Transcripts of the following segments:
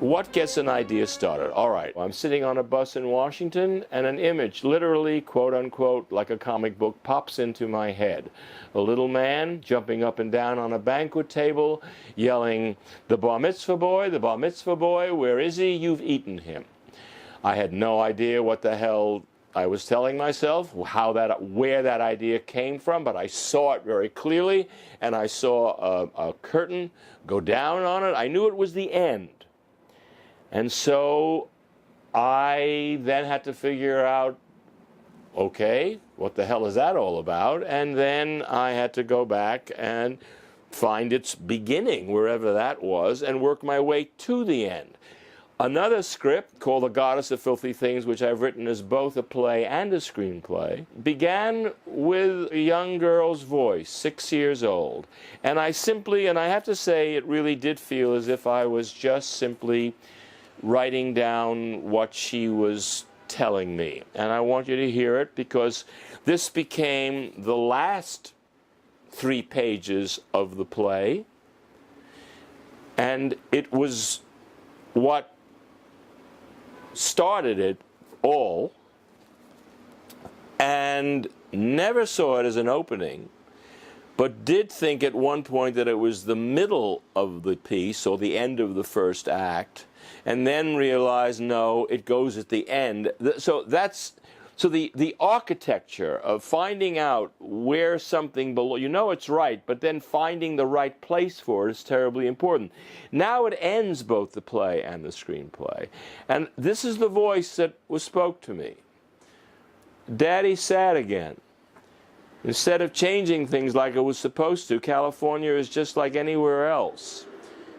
What gets an idea started? All right, I'm sitting on a bus in Washington and an image, literally, quote unquote, like a comic book, pops into my head. A little man jumping up and down on a banquet table, yelling, "The bar mitzvah boy, where is he? You've eaten him." I had no idea what the hell I was telling myself, where that idea came from, but I saw it very clearly, and I saw a curtain go down on it. I knew it was the end. And so I then had to figure out, okay, what the hell is that all about? And then I had to go back and find its beginning, wherever that was, and work my way to the end. Another script called The Goddess of Filthy Things, which I've written as both a play and a screenplay, began with a young girl's voice, 6 years old. And I have to say, it really did feel as if I was just simply writing down what she was telling me. And I want you to hear it because this became the last 3 pages of the play. And it was what started it all, and never saw it as an opening, but did think at one point that it was the middle of the piece, or the end of the first act, and then realized, no, it goes at the end. So the architecture of finding out where something belongs, you know it's right, but then finding the right place for it is terribly important. Now it ends both the play and the screenplay. And this is the voice that spoke to me. Daddy's sad again. Instead of changing things like it was supposed to, California is just like anywhere else.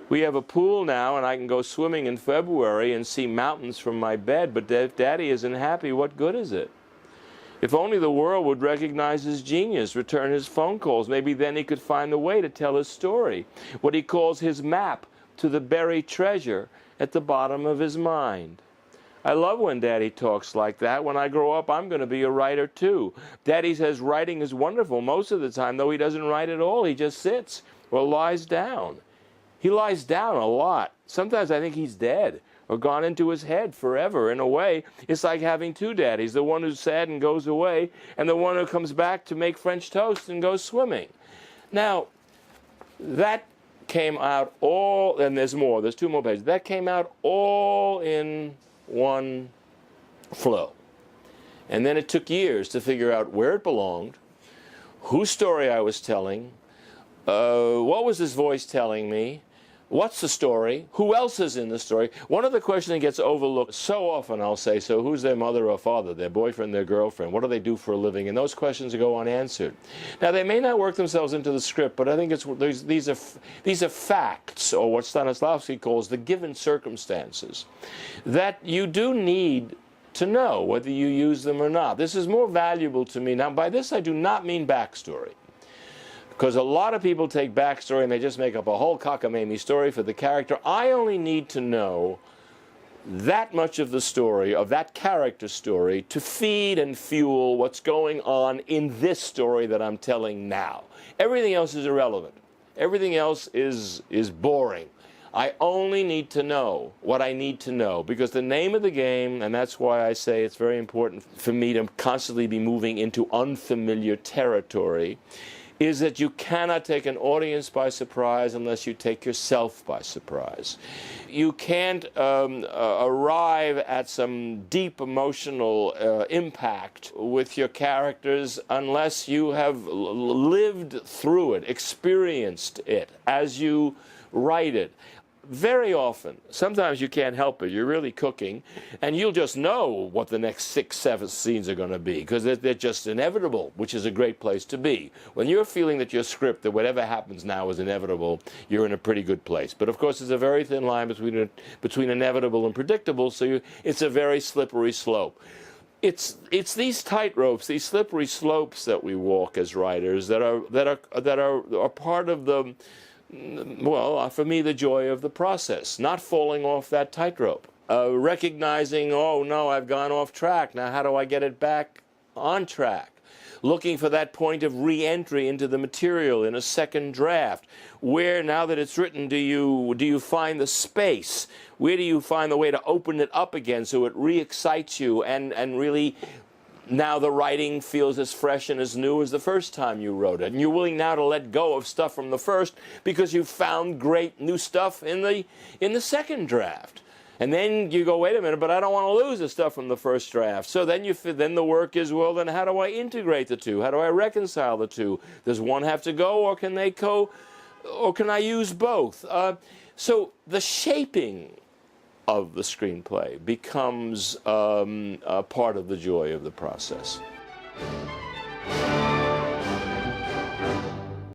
We have a pool now, and I can go swimming in February and see mountains from my bed, but if Daddy isn't happy, what good is it? If only the world would recognize his genius, return his phone calls, maybe then he could find a way to tell his story, what he calls his map to the buried treasure at the bottom of his mind. I love when Daddy talks like that. When I grow up, I'm going to be a writer too. Daddy says writing is wonderful. Most of the time, though, he doesn't write at all. He just sits or lies down. He lies down a lot. Sometimes I think he's dead or gone into his head forever. In a way, it's like having 2 daddies, the one who's sad and goes away, and the one who comes back to make French toast and goes swimming. Now, that came out all, and there's 2 more pages. That came out all in one flow. And then it took years to figure out where it belonged, whose story I was telling, what was this voice telling me, what's the story, who else is in the story. One of the questions that gets overlooked so often, I'll say, so who's their mother or father, their boyfriend, their girlfriend, what do they do for a living, and those questions go unanswered. Now, they may not work themselves into the script, but I think these are facts, or what Stanislavski calls the given circumstances, that you do need to know whether you use them or not. This is more valuable to me. Now, by this I do not mean backstory, because a lot of people take backstory and they just make up a whole cockamamie story for the character. I only need to know that much of the story, of that character story, to feed and fuel what's going on in this story that I'm telling now. Everything else is irrelevant. Everything else is boring. I only need to know what I need to know, because the name of the game, and that's why I say it's very important for me to constantly be moving into unfamiliar territory, is that you cannot take an audience by surprise unless you take yourself by surprise. You can't arrive at some deep emotional impact with your characters unless you have lived through it, experienced it as you write it. Very often, sometimes you can't help it, you're really cooking, and you'll just know what the next 6, 7 scenes are going to be, because they're just inevitable, which is a great place to be. When you're feeling that your script, that whatever happens now is inevitable, you're in a pretty good place. But of course, there's a very thin line between inevitable and predictable, so it's a very slippery slope. It's these tightropes, these slippery slopes that we walk as writers that are part of the, well, for me, the joy of the process, not falling off that tightrope, recognizing, oh no, I've gone off track, now how do I get it back on track? looking for that point of re-entry into the material in a second draft. Where, now that it's written, do you find the space? Where do you find the way to open it up again so it re-excites you and really, now the writing feels as fresh and as new as the first time you wrote it. And you're willing now to let go of stuff from the first because you've found great new stuff in the second draft. And then you go, wait a minute, but I don't want to lose the stuff from the first draft. So then then the work is, well, then how do I integrate the two? How do I reconcile the two? Does one have to go, or can I use both? So the shaping of the screenplay becomes a part of the joy of the process.